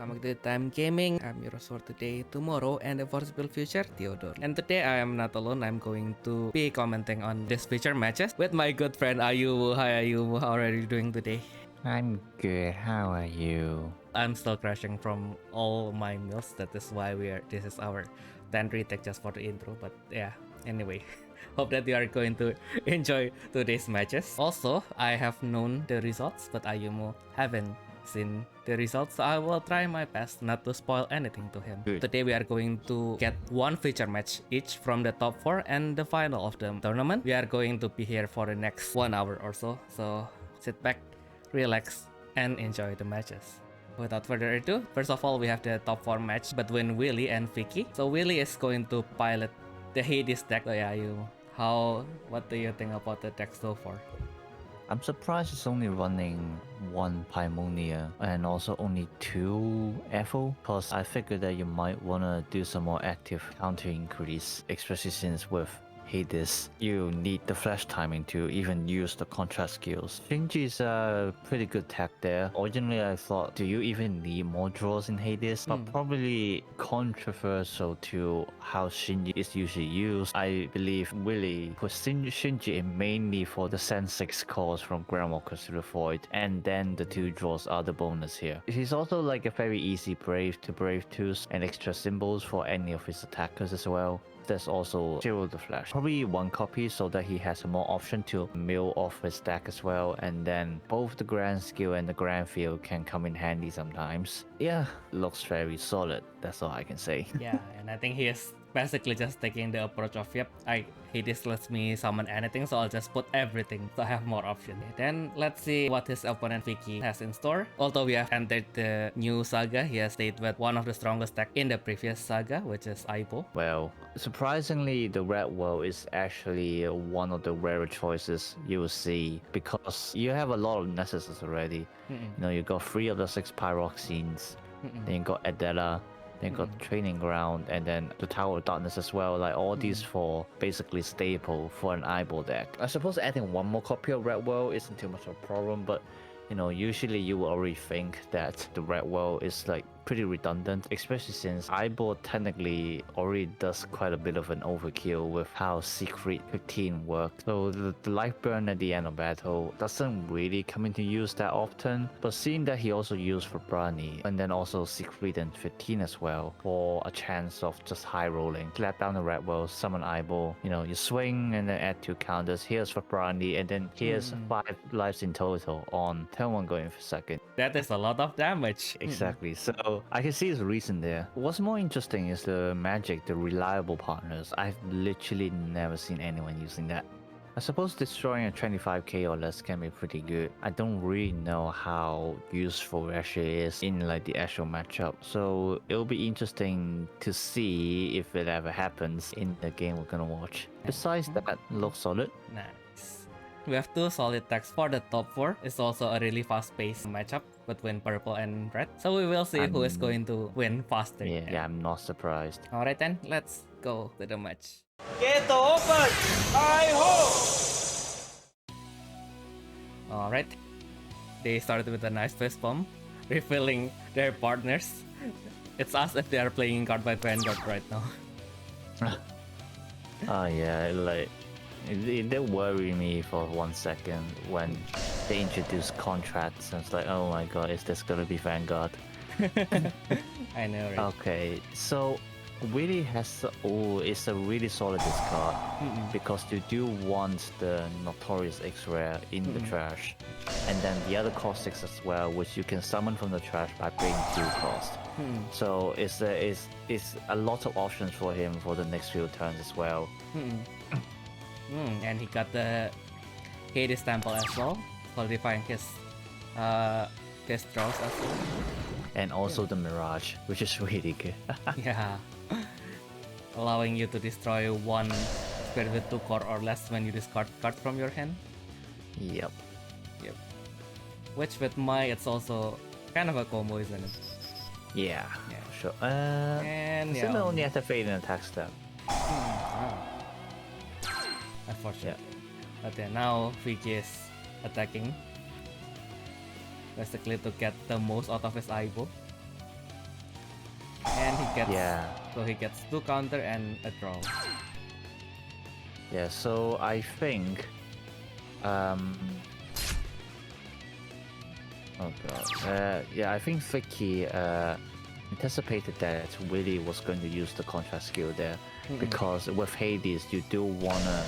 welcome back to Time Gaming. I'm your host for today, tomorrow, and the foreseeable future, Theodore. And today I am not alone. I'm going to be commenting on this future matches with my good friend Ayumu. Hi Ayumu, how are you doing today? I'm good. How are you? I'm still crashing from all my meals. That is why this is our 10 retake just for the intro. But yeah, anyway. Hope that you are going to enjoy today's matches. Also, I have known the results, but Ayumu haven't seen the results, so I will try my best not to spoil anything to him. Good. Today we are going to get one feature match each from the top 4 and the final of the tournament. We are going to be here for the next 1 hour or so sit back, relax, and enjoy the matches. Without further ado, first of all we have the top 4 match between Willy and Vicky. So Willy is going to pilot the Hades deck. So yeah, what do you think about the deck so far? I'm surprised it's only running 1 Paimonia and also only 2 Evo, because I figured that you might want to do some more active counter increase, especially since with Hades, you need the flash timing to even use the contrast skills. Shinji is a pretty good tech there. Originally I thought, do you even need more draws in Hades? But probably controversial to how Shinji is usually used. I believe Willy puts Shinji in mainly for the Sense 6 calls from Groundwalkers to the Void, and then the 2 draws are the bonus here. He's also like a very easy Brave to Brave 2s and extra symbols for any of his attackers as well. There's also Zero the Flash. Probably 1 copy so that he has more option to mill off his deck as well, and then both the Grand Skill and the Grand Field can come in handy sometimes. Yeah, looks very solid. That's all I can say. Yeah, and I think he is basically just taking the approach of, yep, Hades lets me summon anything, so I'll just put everything so I have more options. Then let's see what his opponent Vicky has in store. Although we have entered the new saga, he has stayed with one of the strongest deck in the previous saga, which is Aibou. Well, surprisingly, the Red World is actually one of the rarer choices you will see, because you have a lot of Nessuses already. You know, you got 3 of the 6 Pyroxenes, then you got Adela, then got the Training Ground, and then the Tower of Darkness as well. Like all these 4 basically staple for an Aibou deck. I suppose adding 1 more copy of Red World isn't too much of a problem, but you know, usually you will already think that the Red World is like pretty redundant, especially since Aibou technically already does quite a bit of an overkill with how Secret 15 works. So the life burn at the end of battle doesn't really come into use that often, but seeing that he also used Vibrani and then also Secret and 15 as well for a chance of just high rolling. Slap down the Red World, summon Aibou, you know, you swing and then add 2 counters. Here's Vibrani, and then here's 5 lives in total on turn 1 going for second. That is a lot of damage. Exactly. So I can see his reason there. What's more interesting is the magic, the reliable partners. I've literally never seen anyone using that. I suppose destroying a 25k or less can be pretty good. I don't really know how useful it actually is in like the actual matchup. So it'll be interesting to see if it ever happens in the game we're gonna watch. Besides that, looks solid. Nice. We have 2 solid decks for the top 4. It's also a really fast-paced matchup between purple and red. So we will see who is going to win faster. Yeah, I'm not surprised. Alright then, let's go to the match. Get open! I hope! Alright. They started with a nice fist bomb, refilling their partners. It's as if they are playing card by Vanguard right now. Oh yeah, like it did worry me for 1 second when they introduced contracts, and it's like, oh my god, is this gonna be Vanguard? I know, right? Okay, so Willy has it's a really solid discard because you do want the Notorious X-Rare in the trash, and then the other caustics as well, which you can summon from the trash by paying 2 cost. So it's a lot of options for him for the next few turns as well. And he got the Hades Temple as well, solidifying his draws as well. And also the Mirage, which is really good. Yeah. Allowing you to destroy 1 square with 2 core or less when you discard cards from your hand. Yep. Which with Mai, it's also kind of a combo, isn't it? Yeah, for sure. And still only activate an attack step. Unfortunately. But yeah, now Vicky is attacking. Basically to get the most out of his Aibou. gets Yeah. so he gets 2 counter and a draw. Yeah, so I think oh god. Yeah, I think Vicky anticipated that Willy was going to use the contrast skill there because with Hades you do wanna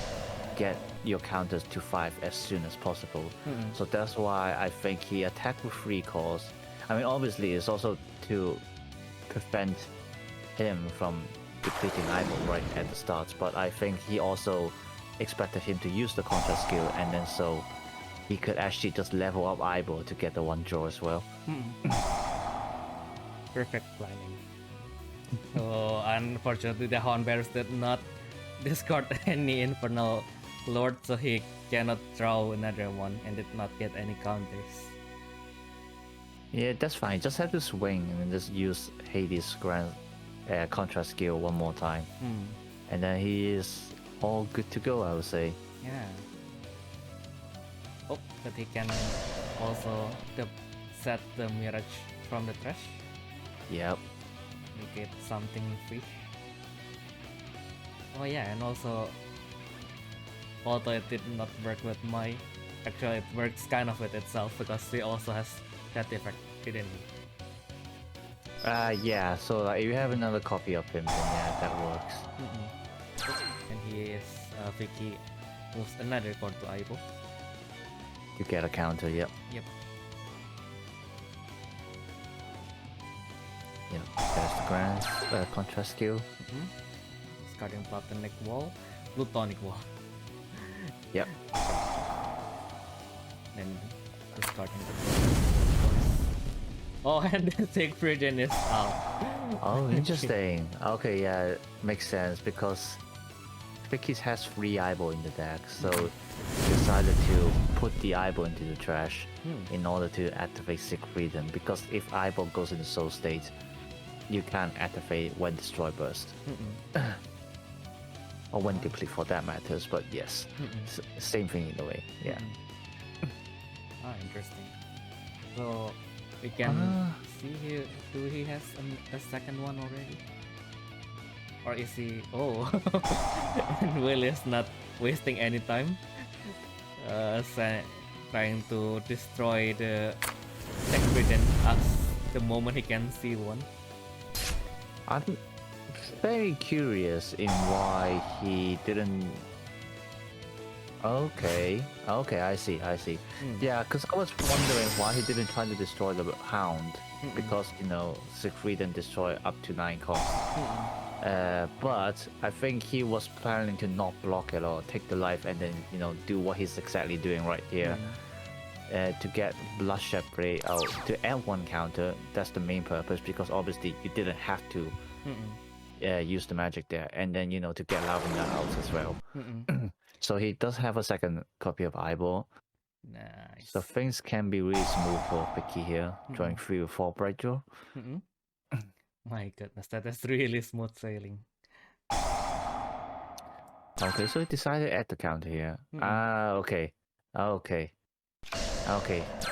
get your counters to 5 as soon as possible. So that's why I think he attacked with 3 cores. I mean, obviously it's also to prevent him from depleting Aibou right at the start, but I think he also expected him to use the contrast skill, and then so he could actually just level up Aibou to get the 1 draw as well. Perfect planning. So unfortunately the Horn Bears did not discard any Infernal Lord, so he cannot draw another one and did not get any counters. Yeah, that's fine. Just have to swing and then just use Hades' grand contrast skill one more time. And then he is all good to go, I would say. Yeah. Oh, but he can also set the Mirage from the trash. Yep. Make it something free. Oh yeah, and also, although it did not work with my, actually it works kind of with itself because he also has that effect, didn't he? Yeah, so like, if you have another copy of him, then yeah, that works. And he is, Vicky moves another card to Aibou. You get a counter, yep. Yep. Yep, there's the grand contrast skill. Discarding Platonic Wall, Plutonic Wall. Yep. Then discarding the Oh, and the Siegfrieden is out. Oh, interesting. Okay, yeah, makes sense because Vicky has 3 Aibou in the deck, so decided to put the Aibou into the trash in order to activate Siegfrieden, because if Aibou goes into soul state, you can't activate when destroy burst. Or when deplete for that matters, but yes, same thing in a way, yeah. Interesting. So we can see here, do he has a second one already? Or is he... Oh, and Will is not wasting any time trying to destroy the Siegfrieden as the moment he can see one. I'm very curious in why he didn't... Okay, I see. Yeah, because I was wondering why he didn't try to destroy the Hound, because, you know, Siegfrieden destroy up to 9 costs. But I think he was planning to not block at all, take the life and then, you know, do what he's exactly doing right here. To get Bloodshed Blade out, to add 1 counter, that's the main purpose, because obviously you didn't have to use the magic there, and then, you know, to get Lavender out as well. So he does have a second copy of Aibou. Nice. So things can be really smooth for Vicky here, drawing 3 or 4 bright draw. My goodness, that is really smooth sailing. Okay, so he decided to add the counter here. Okay.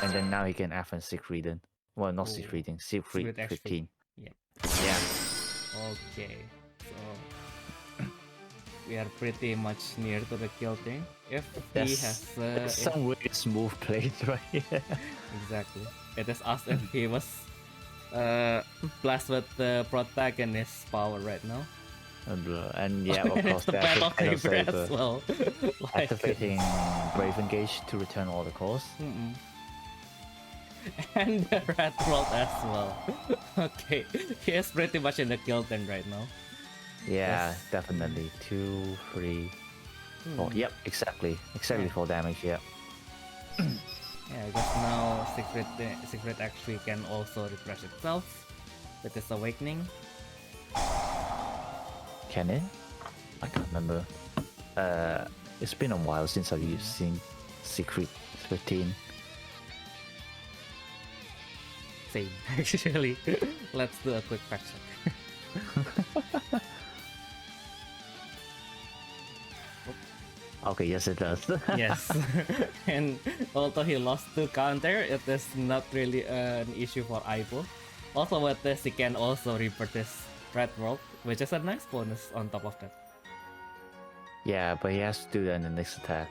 And then now he can add in Siegfrieden. Well, not Siegfrieden, Siegfried 15. Yeah. Yeah. Okay, so we are pretty much near to the kill thing. If he has some really smooth plays right here. Exactly. It is as if he was blessed with the protagonist's power right now. And yeah, of course, the that's battle kind of paper saber. as well. Activating Brave Engage to return all the cores. And the rat roll as well. Okay, he is pretty much in the kill turn right now. Yeah, definitely. 2, 3, 4. Yep, exactly 4 damage. Yeah. Yeah, because now Secret actually can also refresh itself with its awakening. Can it? I can't remember. It's been a while since I've seen Secret 15. Same, actually. Let's do a quick fact check. Okay, yes it does. Yes. And although he lost to counter, it is not really an issue for Aibou. Also with this, he can also repurchase Red World, which is a nice bonus on top of that. Yeah, but he has to do that in the next attack.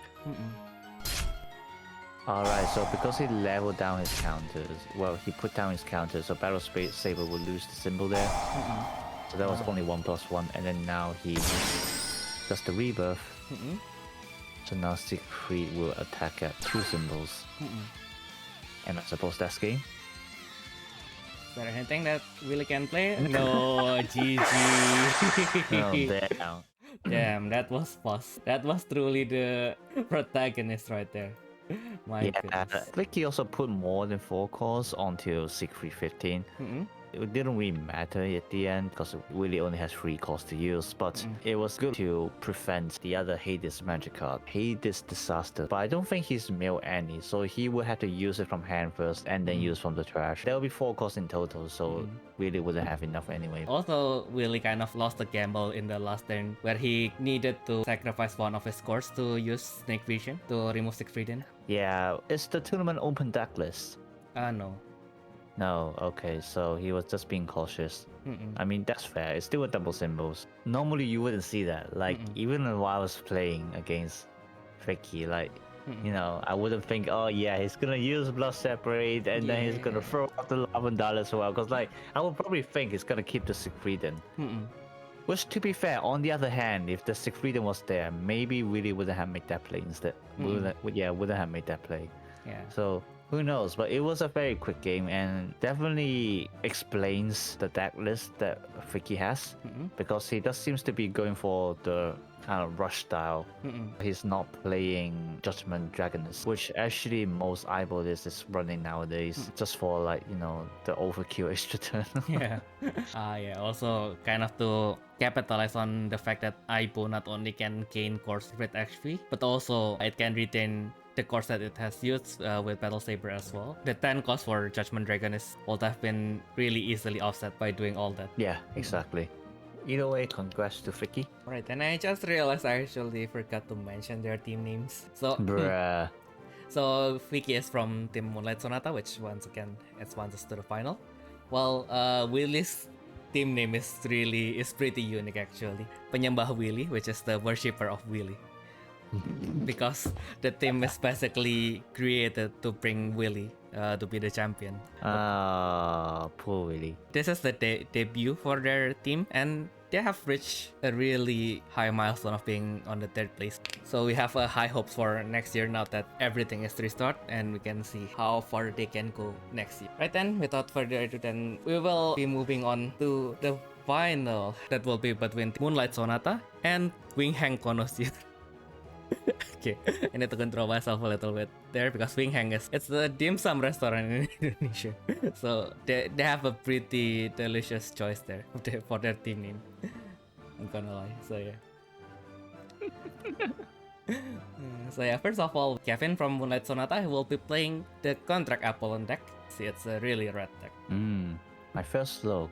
Alright, so because he leveled down his counters, well, he put down his counters, so Battle Saber will lose the symbol there. So that was only 1+1, and then now he does the rebirth. So now Siegfried will attack at 2 symbols. And I suppose that's game. Is there anything that Willy can play? No, GG. Oh, damn. Damn, that was fast. That was truly the protagonist right there. My goodness. Vicky also put more than 4 cores onto Siegfried 15. It didn't really matter at the end because Willy only has 3 cores to use, but it was good to prevent the other Hades magic card, Hades Disaster. But I don't think he's mill any, so he would have to use it from hand first and then use from the trash. There will be 4 cores in total, so Willy wouldn't have enough anyway. Also, Willy kind of lost the gamble in the last turn where he needed to sacrifice one of his cores to use Snake Vision to remove Siegfrieden. Yeah, is the tournament open deck list? No. No, okay, so he was just being cautious. I mean, that's fair. It's still a double symbols. Normally, you wouldn't see that. Like, even while I was playing against Vicky, like, you know, I wouldn't think, oh yeah, he's gonna use Blood Separate and then he's gonna throw out the Lavandal as well. Because, like, I would probably think he's gonna keep the Siegfrieden. Which, to be fair, on the other hand, if the Siegfrieden was there, maybe Willy wouldn't have made that play instead. Wouldn't have made that play. Yeah. So, who knows, but it was a very quick game and definitely explains the deck list that Vicky has because he just seems to be going for the kind of rush style. He's not playing Judgment Dragoness, which actually most Aibou is running nowadays just for, like, you know, the overkill extra turn. Yeah. Yeah, also kind of to capitalize on the fact that Aibou not only can gain course with HP, but also it can retain the course that it has used with Battle Saber as well. The 10 cost for Judgment Dragon would have been really easily offset by doing all that. Yeah, exactly. Either way, congrats to Vicky. Right, and I just realized I actually forgot to mention their team names. So, Bruh. So Vicky is from Team Moonlight Sonata, which once again advances to the final. While Willy's team name is pretty unique actually. Penyembah Willy, which is the worshipper of Willy. Because the team is basically created to bring Willy to be the champion. Poor Willy. This is the debut for their team, and they have reached a really high milestone of being on the 3rd place. So we have high hopes for next year now that everything is restored, and we can see how far they can go next year. Right then, without further ado, then we will be moving on to the final that will be between Moonlight Sonata and Wing Hang Konosir. Okay, I need to control myself a little bit there because Wing Hang it's the dim sum restaurant in Indonesia. So they have a pretty delicious choice there for their team name. I'm gonna lie, so yeah. So yeah, first of all, Kevin from Moonlight Sonata will be playing the Contract Apollon deck. See, it's a really red deck. My first thought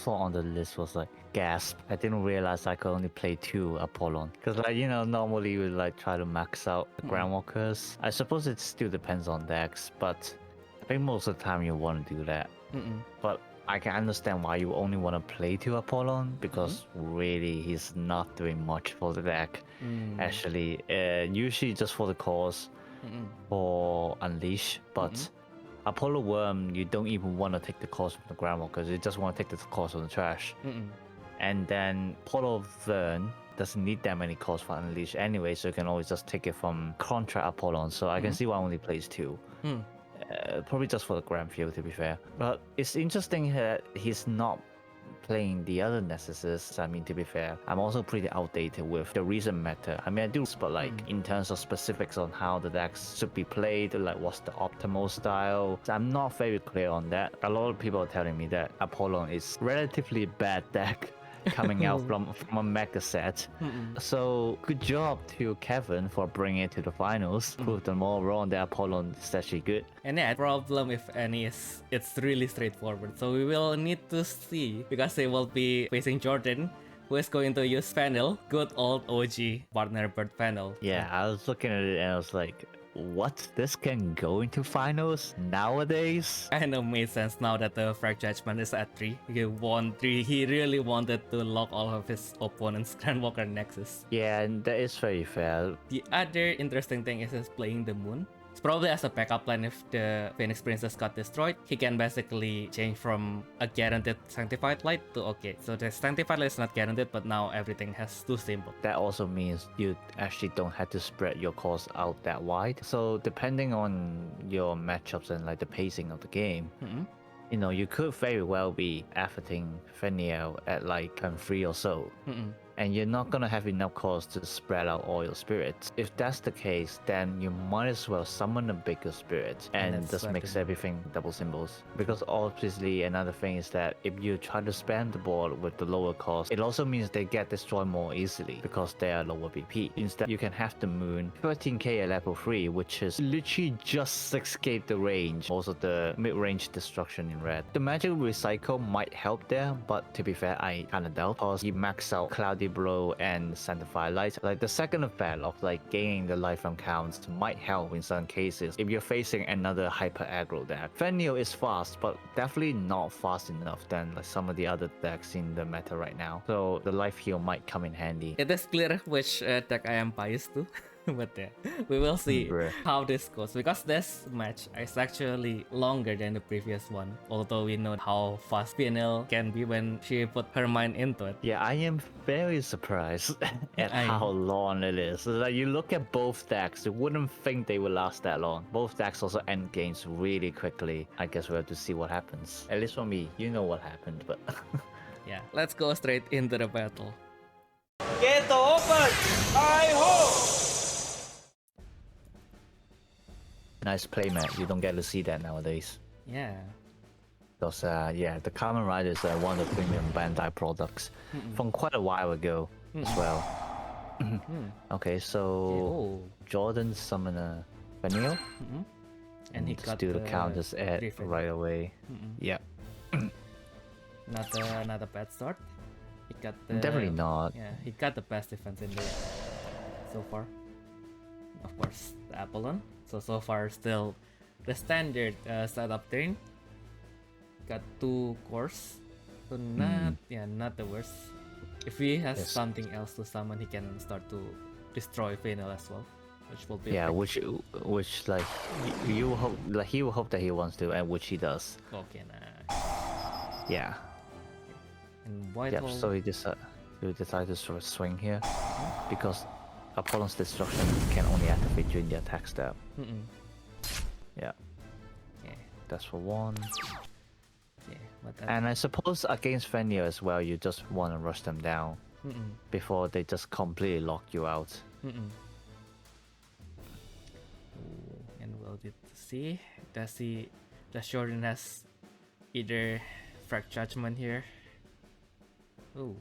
on the list was like, gasp. I didn't realize I could only play 2 Apollon. Because, like, you know, normally you would like try to max out the Groundwalkers. I suppose it still depends on decks, but I think most of the time you want to do that. But I can understand why you only want to play 2 Apollon, because really he's not doing much for the deck. Actually, usually just for the cause for Unleash, but Apollo Worm, you don't even want to take the cost from the Groundwalkers, you just want to take the cost of the trash. And then Apollo Vern doesn't need that many costs for Unleash anyway, so you can always just take it from Contract Apollon, so I can see why only plays 2. Probably just for the Grand Field, to be fair. But it's interesting that he's not playing the other Nessuses. I mean, to be fair, I'm also pretty outdated with the recent meta. I mean, I do, but like in terms of specifics on how the decks should be played, like what's the optimal style, I'm not very clear on that. A lot of people are telling me that Apollon is relatively bad deck coming out from a mega set. So good job to Kevin for bringing it to the finals. Prove them all wrong that Apollon is actually good. And yeah, problem if any is it's really straightforward. So we will need to see, because they will be facing Jordan, who is going to use Phoenille, good old OG partner bird Phoenille. Yeah, I was looking at it and I was like, what? This can go into finals nowadays? Kind of made sense now that the Frag Judgment is at 3. He really wanted to lock all of his opponents' Grandwalker Nexus. Yeah, and that is very fair. The other interesting thing is he's playing the moon. It's probably as a backup plan if the Phoenix Princess got destroyed. He can basically change from a guaranteed Sanctified Light to okay. So the Sanctified Light is not guaranteed, but now everything has 2 symbols. That also means you actually don't have to spread your course out that wide. So depending on your matchups and like the pacing of the game, you know, you could very well be efforting Phoenille at like turn 3 or so. And you're not gonna have enough course to spread out all your spirits. If that's the case, then you might as well summon a bigger spirit and just mix everything double symbols. Because obviously another thing is that if you try to spam the board with the lower cost, it also means they get destroyed more easily because they are lower BP. Instead, you can have the moon 13k at level 3, which is literally just escape the range, also the mid-range destruction in red. The magic recycle might help there, but to be fair, I kinda doubt because you max out Cloudy Blow and Sanctified Light. Like the second effect of like gaining the life from counts might help in some cases if you're facing another hyper aggro deck. Phoenille is fast, but definitely not fast enough than like some of the other decks in the meta right now. So the life heal might come in handy. It is clear which deck I am biased to. But yeah, we will see how this goes because this match is actually longer than the previous one. Although we know how fast Phoenille can be when she put her mind into it. Yeah, I am very surprised at how long it is. Like you look at both decks, you wouldn't think they would last that long. Both decks also end games really quickly. I guess we'll have to see what happens. At least for me, you know what happened, but yeah, let's go straight into the battle. Get open! Aibou! nice playmat. You don't get to see that nowadays. Yeah. Because yeah, the Kamen Rider is one of the premium Bandai products from quite a while ago as well. Okay, so Jordan summoner Phoenille. And he just got do the counters at right away. Yeah. Not a bad start. He got the, definitely not. Yeah, he got the best defense in there so far. Of course, the Apollon. So far still the standard setup turn. Got 2 cores, so not the worst. If he has something else to summon, he can start to destroy Phoenille as well, which will be which like you hope, like he will hope that he wants to, and which he does. Okay, yeah. And White Hole... So he decided to sort of swing here because Apollon's destruction can only activate during the attack step. Yeah. Okay. That's for 1. Yeah, and I suppose against Phoenille as well, you just want to rush them down before they just completely lock you out. And we'll get to see. Does Jordan has either Frag Judgment here? Ooh.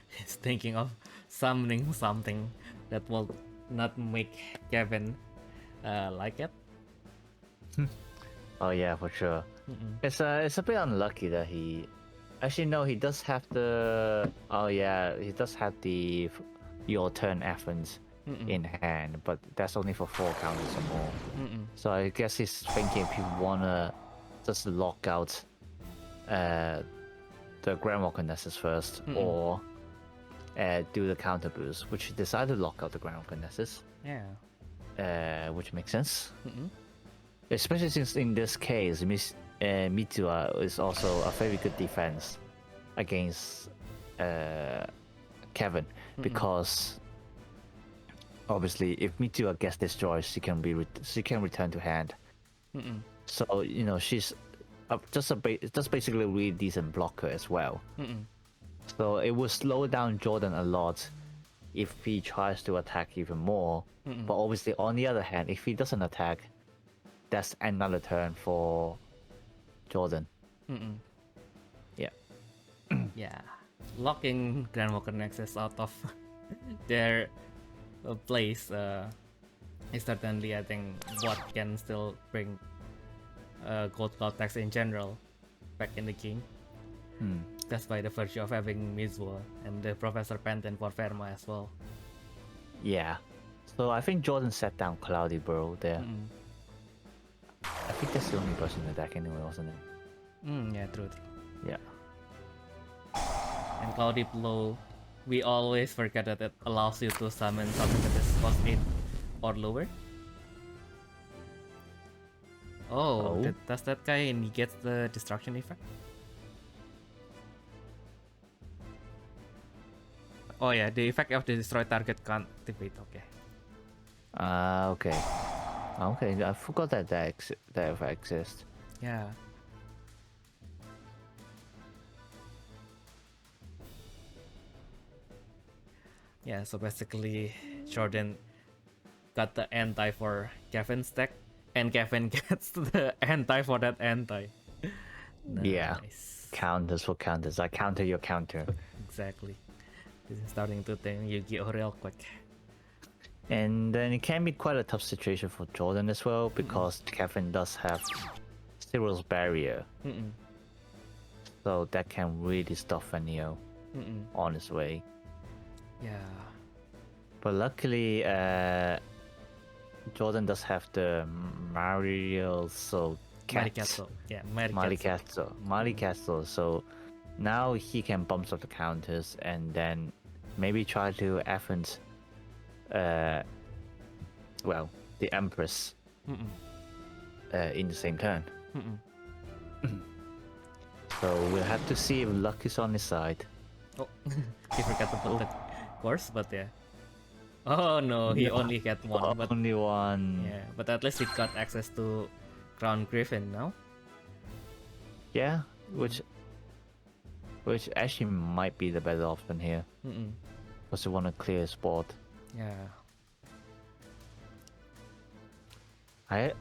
He's thinking of summoning something that will not make Kevin like it. Oh yeah, for sure. It's a bit unlucky that he actually no, he does have the he does have the your turn Athens in hand, but that's only for 4 counters or more. So I guess he's thinking if you wanna just lock out the Grandwalker Nessus first, or do the counter boost, which he decided to lock out the Grandwalker Nessus. Yeah. Which makes sense. Especially since in this case, Mitua is also a very good defense against Kevin, because obviously if Mitua gets destroyed, she can return to hand. So you know she's just basically a really decent blocker as well. So it will slow down Jordan a lot if he tries to attack even more. But obviously on the other hand, if he doesn't attack, that's another turn for Jordan. Yeah. Yeah. Locking Grandwalker Nexus out of their place is certainly, I think, what can still bring Gold Cloud Tax in general back in the game. Just by the virtue of having Mizuo and the Professor Penten for Verma as well. Yeah. So I think Jordan set down Cloudy Bro there. I think that's the only person in the deck anyway, wasn't it? Yeah, true. Yeah. And Cloudy Blow, we always forget that it allows you to summon something that is cost 8 or lower. Oh, does that guy negate the destruction effect? Oh yeah, the effect of the destroy target can't activate. Okay. Okay. Okay, I forgot that that effect exists. Yeah. Yeah, so basically Jordan got the anti for Kevin's deck, and Kevin gets the anti for that anti. Nice. Yeah. Counters for counters. I counter your counter. Exactly. This is starting to think Yu-Gi-Oh real quick. And then it can be quite a tough situation for Jordan as well, because Kevin does have Cyril's barrier. So that can really stop Phoenille on his way. Yeah. But luckily, Jordan does have the Maricazzo. Yeah, Maricazzo. So now he can bump up the counters and then maybe try to Athens, well, the Empress in the same turn. So we'll have to see if luck is on his side. Oh, he forgot to put the course, but yeah. Oh no, he only got one. But Only one. yeah, but at least he got access to Crown Griffin now. Yeah, which actually might be the better option here. Because you want to clear a spot. Yeah. I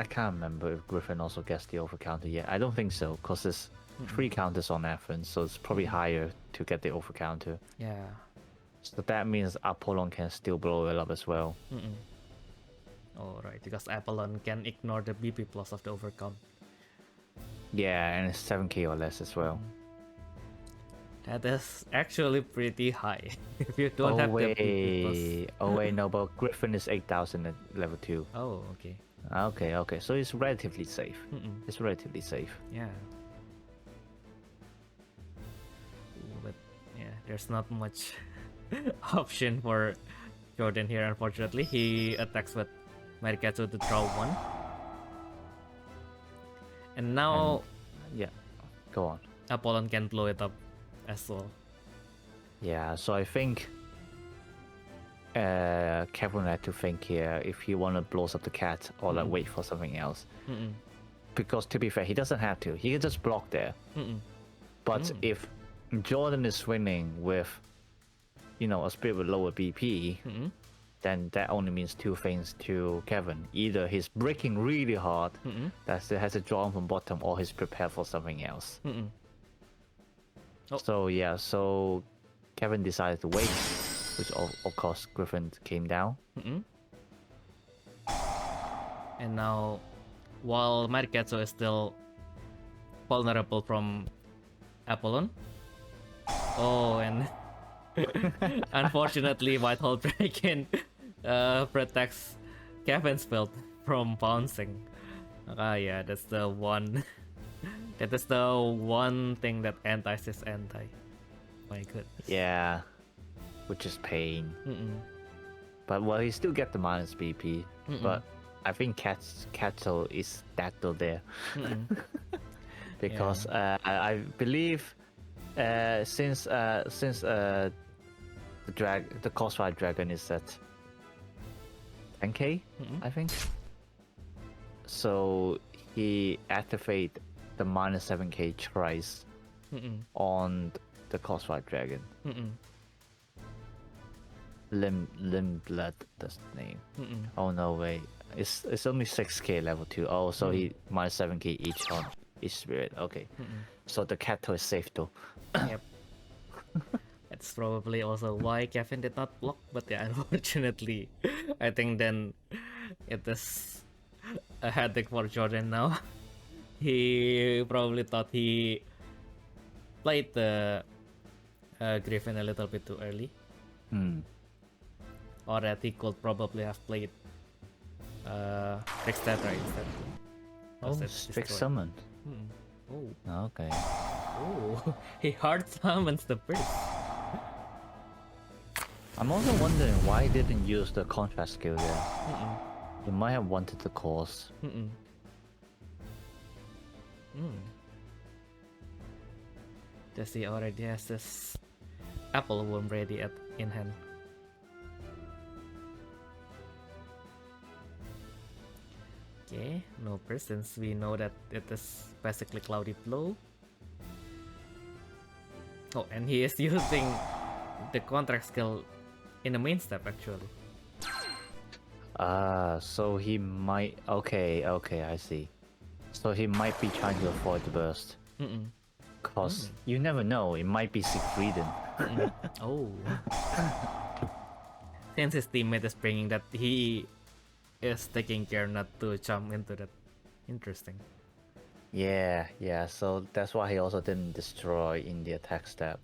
can't remember if Griffin also gets the over counter yet. I don't think so, because there's 3 counters on Athens, so it's probably higher to get the over counter. Yeah. So that means Apollon can still blow it up as well. Alright, because Apollon can ignore the BP plus of the overcount. Yeah, and it's 7k or less as well. That is actually pretty high. If you don't have the BP plus. Oh wait, no, but Griffin is 8,000 at level 2. Oh, okay. Okay, so it's relatively safe. It's relatively safe. Yeah. But yeah, there's not much option for Jordan here, unfortunately. He attacks with Maricazzo to draw 1. And now Yeah, go on. Apollon can blow it up as well. Yeah, so I think Kevin had to think here if he want to blow up the cat or like wait for something else. Because to be fair, he doesn't have to. He can just block there. But if Jordan is winning with, a spirit with lower BP, then that only means 2 things to Kevin. Either he's breaking really hard, that has a draw from bottom, or he's prepared for something else. So yeah, so Kevin decided to wait, which of course Griffin came down. And now, while Maricazzo is still vulnerable from Apollon. Oh, and unfortunately, White Hole Dragon protects Kevin's belt from bouncing. Yeah, that's the one. That is the one thing that antis his anti. My goodness. Yeah, which is pain. But well, he still get the minus BP. But I think Cattle is Dactyl there. Because I believe since the Crossfire Dragon is at 10k, I think. So he activate the minus 7k twice on the Crossfire Dragon. Limblood, that's the name. Oh no, wait. It's only 6k level 2. Oh, so he minus 7k each on each spirit. Okay. So the Cattle is safe though. Yep. That's probably also why Kevin did not block, but yeah, unfortunately, I think then it is a headache for Jordan now. He probably thought he played the Griffin a little bit too early. or that he could probably have played Trickster instead. Oh, strict summon. Oh, Okay. oh, he hard summons the burst. I'm also wondering why he didn't use the contrast skill there. He might have wanted the course. Does he already has this apple worm ready in hand? Okay, no burst since we know that it is basically cloudy blow. Oh, and he is using the contract skill in the main step actually. So he might... Okay, I see. So he might be trying to avoid the burst. Cause you never know, it might be Siegfrieden. Oh. Since his teammate is bringing that, he is taking care not to jump into that. Interesting. Yeah, so that's why he also didn't destroy in the attack step.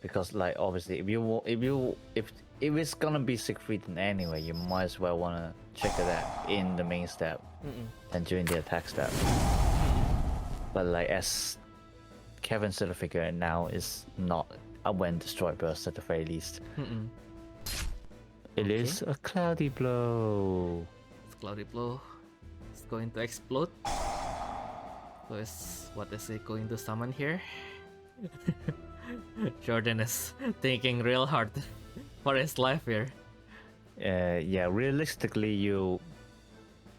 Because like obviously if it's gonna be Siegfrieden anyway, you might as well wanna check that in the main step and during the attack step. But like as Kevin sort of figured it now is not a when destroy burst at the very least. It is a cloudy blow. It's cloudy blow. It's going to explode. So what is he going to summon here? Jordan is thinking real hard for his life here. Yeah, realistically you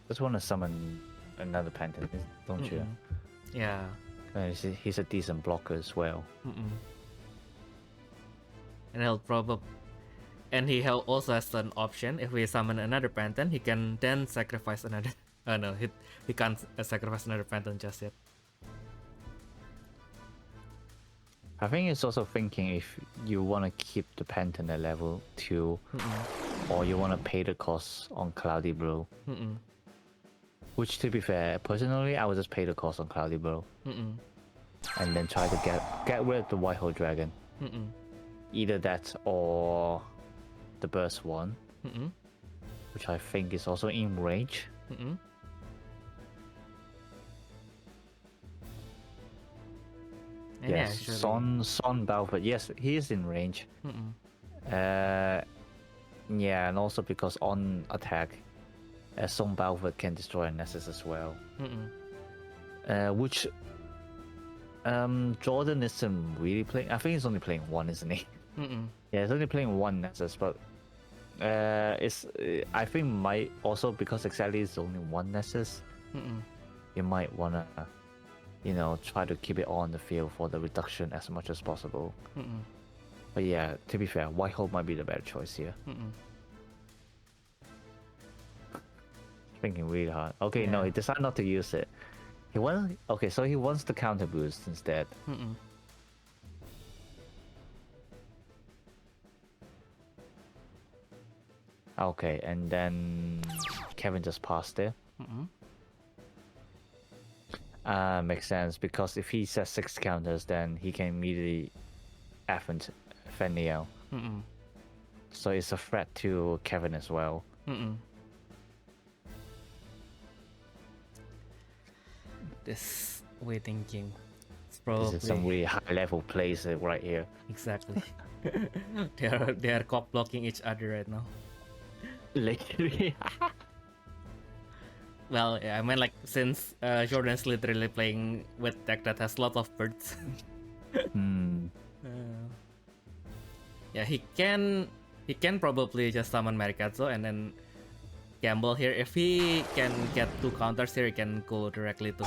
just want to summon another Panther, don't you? Yeah. He's a decent blocker as well. And he'll probably... And he also has an option. If we summon another Phantom, he can then sacrifice another... Oh no, he can't sacrifice another Phantom just yet. I think it's also thinking if you want to keep the Phantom at level 2, or you want to pay the cost on Cloudy Blow. Which, to be fair, personally, I would just pay the cost on Cloudy Blow. And then try to get rid of the White Hole Dragon. Either that or the Burst one, which I think is also in range. Yes, Son Balfour. Yes, he is in range. Yeah, and also because on attack, Son Balfour can destroy a Nessus as well. Which Jordan isn't really playing. I think he's only playing one, isn't he? Yeah, he's only playing one Nessus, but I think might also because exactly it's only one Nessus. You might wanna, try to keep it on the field for the reduction as much as possible. But yeah, to be fair, White Hole might be the better choice here. Thinking really hard. Okay, no, he decided not to use it. So he wants the counter boost instead. Okay, and then Kevin just passed it. Makes sense, because if he says 6 counters, then he can immediately affront Phoenille. So it's a threat to Kevin as well. This waiting game. It's probably... This is some really high level plays right here. Exactly. they are cock blocking each other right now. Literally. Well, yeah, I mean, like, since Jordan's literally playing with deck that has lots of birds. Yeah, he can probably just summon Marikatsu and then gamble here. If he can get 2 counters here, he can go directly to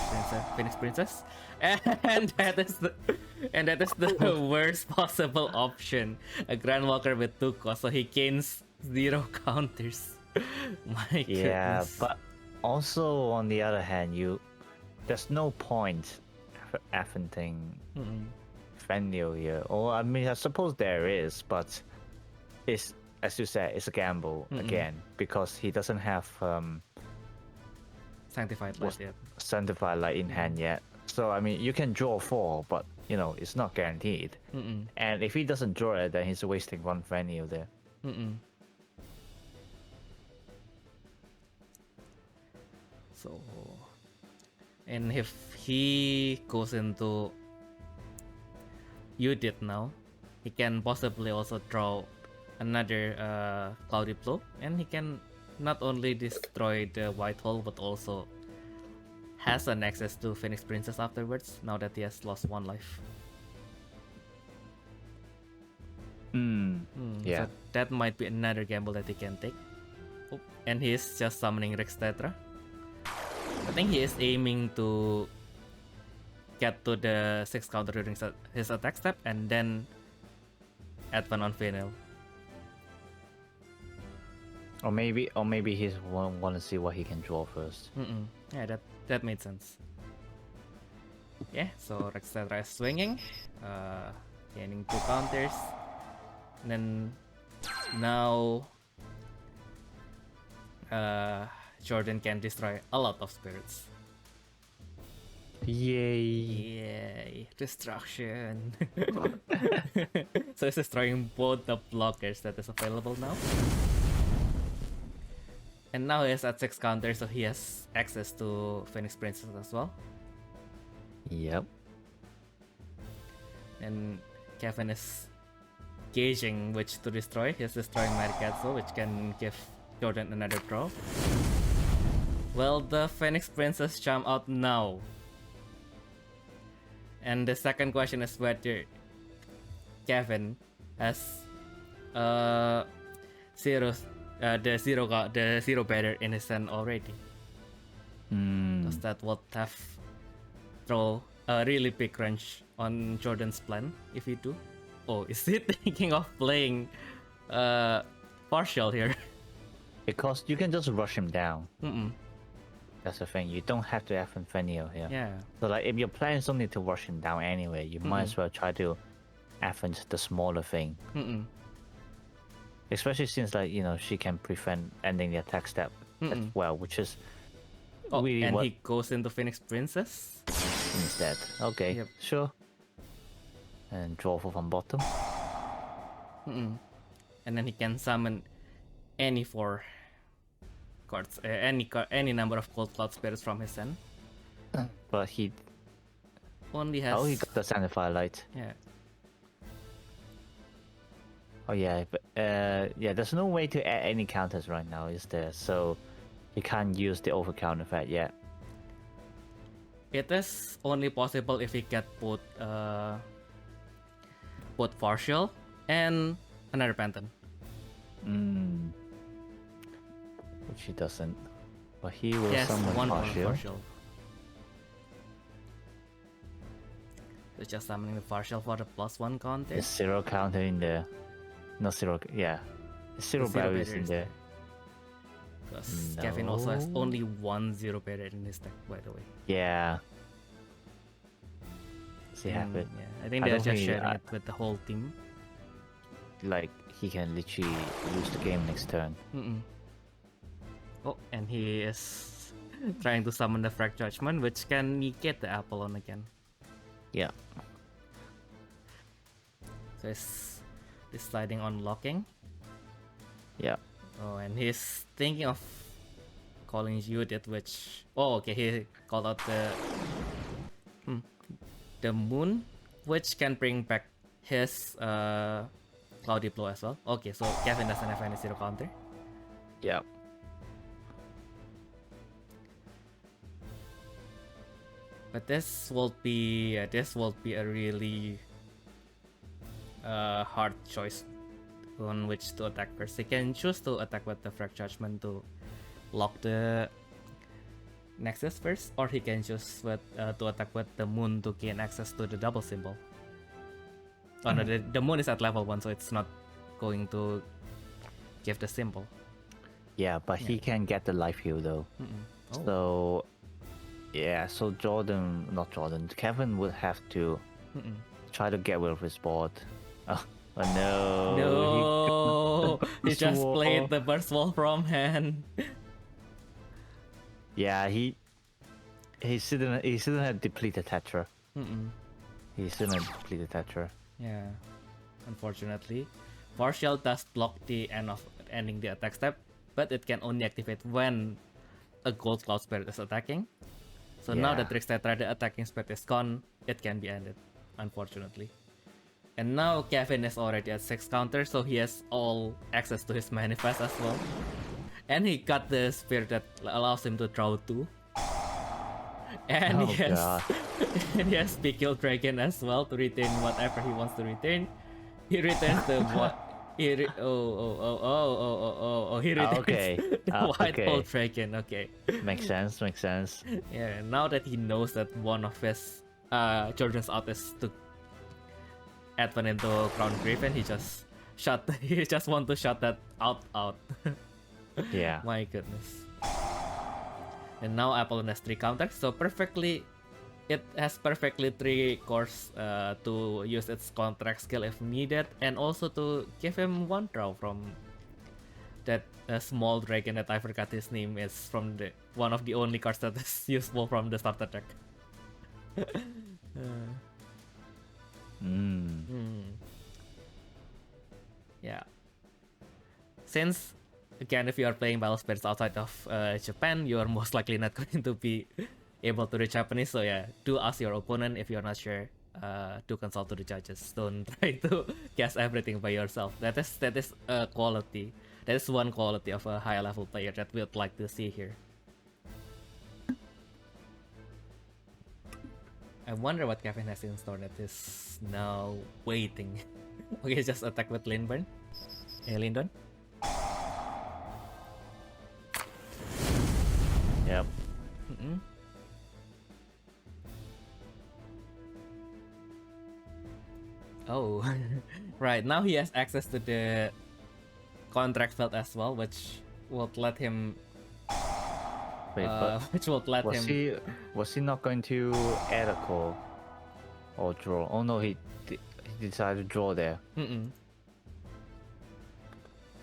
Phoenix Princess, and that is the worst possible option. A Grand Walker with 2 costs, so he gains 0 counters. My goodness. Yeah, but also on the other hand, there's no point affronting Phoenille here. Or I mean, I suppose there is, but it's, as you said, it's a gamble again, because he doesn't have Sanctified Light yet. Sanctified Light in hand yet. So I mean, you can draw 4, but you know, it's not guaranteed. And if he doesn't draw it, then he's wasting one Phoenille there. So, and if he goes into Udit now, he can possibly also draw another Cloudy Blow, and he can not only destroy the white hole but also has an access to Phoenix Princess afterwards, now that he has lost one life. Yeah. So that might be another gamble that he can take. Oh, and he is just summoning Rex Tetra. I think he is aiming to get to the 6 counter during his attack step and then advance on Phoenille. Or maybe he's want to see what he can draw first. Yeah, that made sense. Yeah, so Rex Tetra is swinging, gaining 2 counters. And then now Jordan can destroy a lot of spirits. Yay, destruction. So he's destroying both the blockers that is available now. And now he's at 6 counters, so he has access to Phoenix Princess as well. Yep. And Kevin is gauging which to destroy. He's destroying Marikatsu, which can give Jordan another draw. Well, the Phoenix Princess jump out now. And the second question is whether Kevin has the zero better in his hand already. Because that would have throw a really big crunch on Jordan's plan if he do. Oh, is he thinking of playing partial here? Because you can just rush him down. That's the thing. You don't have to have Phoenille here. Yeah. So like, if your plan is only to rush him down anyway, you might as well try to advance the smaller thing. Especially since, like, you know, she can prevent ending the attack step as well, which is really and what he goes into Phoenix Princess instead. Okay, Yep. sure. And draw from bottom. and then he can summon any 4 cards, any number of Cold Cloud spirits from his hand. But he Only has he got the Sand Firelight. yeah. Oh yeah, but yeah, there's no way to add any counters right now, is there? So you can't use the overcount effect yet. It is only possible if he get both partial and another Phantom. Which he doesn't. But he will Yes, summon one partial. partial. So just summoning the partial for the +1 counter. There's 0 counter in there. No 0, yeah. There's 0 Zero barriers in barriers there. Because Kevin also has No. only 1 0 barrier in his deck, by the way. Yeah. See And, happen. yeah, I think I they're don't just think- sharing it with the whole team. Like, he can literally lose the game next turn. Oh, and he is trying to summon the Frag Judgment, which can negate the Apollon again. Yeah. So he's deciding on locking. Yeah. Oh, and he's thinking of calling Judith, which... Oh, okay, he called out the moon, which can bring back his Cloudy Blow as well. Okay, so Kevin doesn't have any 0 counter. Yeah. But this will be a really hard choice on which to attack first. He can choose to attack with the Frag Judgment to lock the Nexus first, or he can choose to attack with the moon to gain access to the double symbol. Oh no, the moon is at level 1, so it's not going to give the symbol. Yeah, but he can get the life heal though. Oh. So yeah, so Kevin would have to try to get rid of his board. Oh no. No, he Burst just Wall. played the Burst Wall from hand. Yeah, he shouldn't have depleted Tetra. He shouldn't complete the Tetra. Yeah, unfortunately. Partial does block the ending the attack step, but it can only activate when a gold cloud spirit is attacking. So now that Trix Tetra, the attacking spirit is gone, it can be ended, unfortunately. And now Kevin is already at 6 counters, so he has all access to his manifest as well. And he got the spirit that allows him to draw 2. And he has Pickle Dragon as well to retain whatever he wants to retain. He returns the what? He retains the White Hole Dragon. Okay, makes sense. Yeah, now that he knows that one of his children's out is to advance into Crown Griffin, he just want to shut that out. Yeah. My goodness. And now Apollon has 3 counters, so it has perfectly 3 cores to use its contract skill if needed, and also to give him 1 draw from that small dragon that I forgot his name is, from the one of the only cards that is useful from the starter deck. Yeah. Since, again, if you are playing Battle Spirits outside of Japan, you are most likely not going to be able to read Japanese. So yeah, do ask your opponent. If you're not sure, do consult to the judges. Don't try to guess everything by yourself. That is a quality. That is one quality of a high level player that we would like to see here. I wonder what Kevin has in store that is now waiting. Okay, just attack with Lindburn. Lindon. Yep. Oh, right. Now he has access to the contract field as well, which will let him. Wait, but which will let him. Was he not going to add a call or draw? Oh no, he decided to draw there.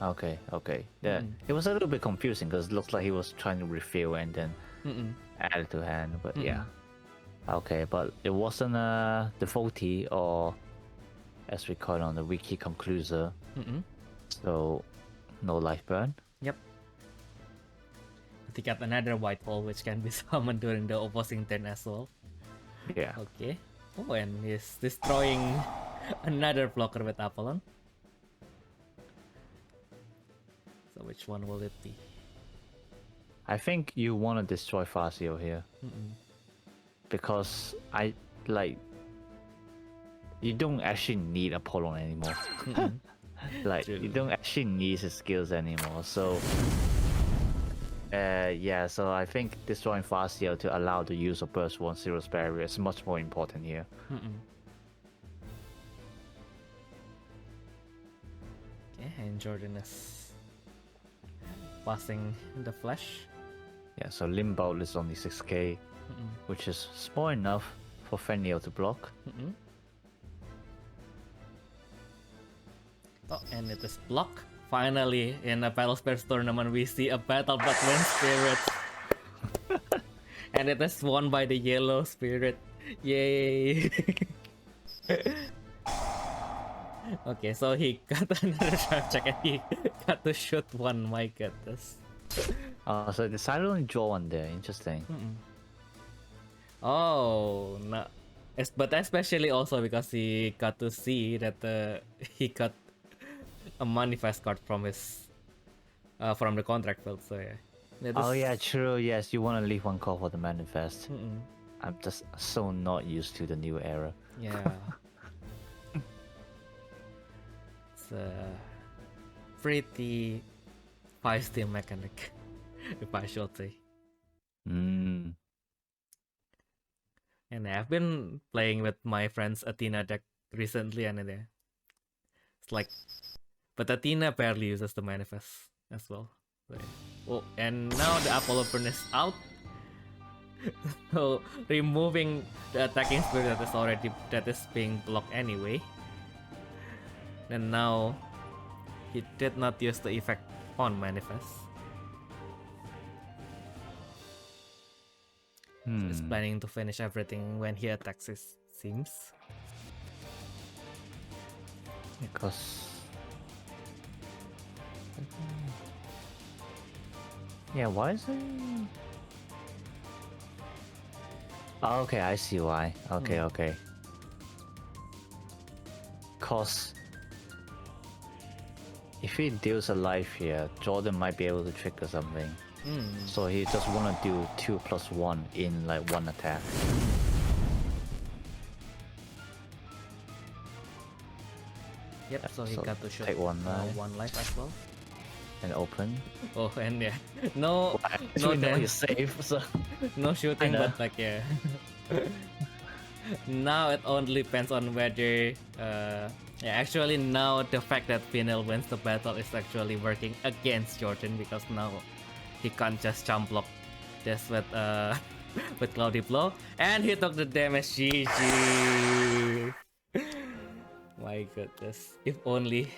Okay. Yeah, it was a little bit confusing because it looks like he was trying to refill and then add it to hand. But yeah, okay, but it wasn't a defaulty, or as we call it on the wiki, concluser. So no life burn. Yep. He got another white hole which can be summoned during the opposing turn as well. Yeah. Okay. Oh, and he's destroying another blocker with Apollon. So which one will it be? I think you want to destroy Fazio here. Because you don't actually need Apollon anymore. You don't actually need his skills anymore. So yeah, so I think destroying Fazio to allow the use of Burst 1/0's barrier is much more important here. Okay, and Jordan is passing the flash. Yeah, so Limbo is only 6k, which is small enough for Phoenille to block. Oh, and it is block. Finally, in a Battle Spirits tournament, we see a battle between spirits. And it is won by the yellow spirit. Yay! Okay, so he got another drive check and he got to shoot 1. My goodness. So they decided to only draw 1 there. Interesting. Oh, no. But especially also because he got to see that he got a manifest card from his from the contract field. So yeah. Oh yeah, true. Yes, you want to leave 1 call for the manifest. I'm just so not used to the new era. Yeah. It's a pretty feisty mechanic, if I should say. And I've been playing with my friend's Athena deck recently, and it's like, but Athena barely uses the manifest as well. So, oh, and now the Apollo burn is out. So removing the attacking spirit that is being blocked anyway. And now he did not use the effect on manifest. He's planning to finish everything when he attacks his seems. Because yeah, why is it? Oh, okay, I see why. Okay, okay. Cause if he deals a life here, Jordan might be able to trigger something. So he just wanna do 2+1 in like one attack. Yep, so he so got to shoot take one life. one life as well. And open. Oh, and yeah, no, No, no, he's safe. So no shooting, know. but like yeah. Now it only depends on whether, yeah, actually now the fact that Phoenille wins the battle is actually working against Jordan because now he can't just jump block this with with Cloudy Blow, and he took the damage. GG. My goodness, if only.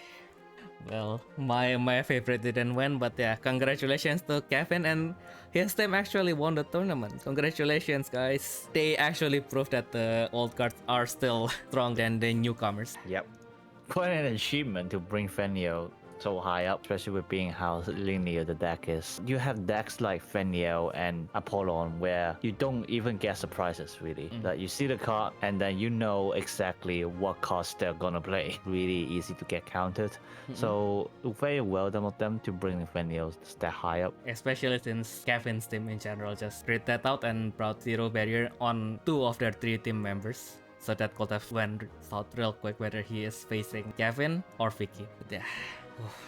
Well, my favorite didn't win, but yeah, congratulations to Kevin and his team actually won the tournament. Congratulations, guys. They actually proved that the old cards are still stronger than the newcomers. yep. Quite an achievement to bring Phoenille so high up, especially with being how linear the deck is. You have decks like Phoenille and Apollon where you don't even get surprises really. Like you see the card and then you know exactly what cards they're gonna play. Really easy to get countered. So very well done of them to bring Phoenille that high up. Especially since Kevin's team in general just read that out and brought zero barrier on 2 of their 3 team members. So that could have went out real quick whether he is facing Kevin or Vicky. But yeah.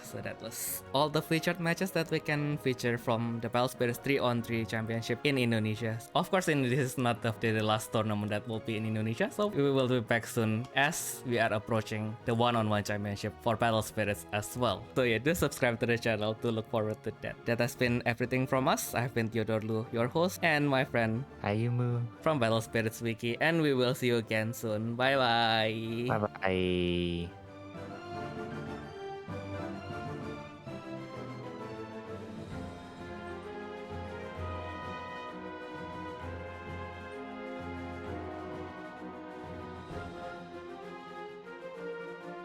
So that was all the featured matches that we can feature from the Battle Spirits 3-on-3 Championship in Indonesia. Of course, this is not the last tournament that will be in Indonesia, so we will be back soon as we are approaching the one-on-one championship for Battle Spirits as well. So yeah, do subscribe to the channel to look forward to that. That has been everything from us. I've been Theodore Lu, your host, and my friend Ayumu. from Battle Spirits Wiki, and we will see you again soon. Bye bye. Bye bye.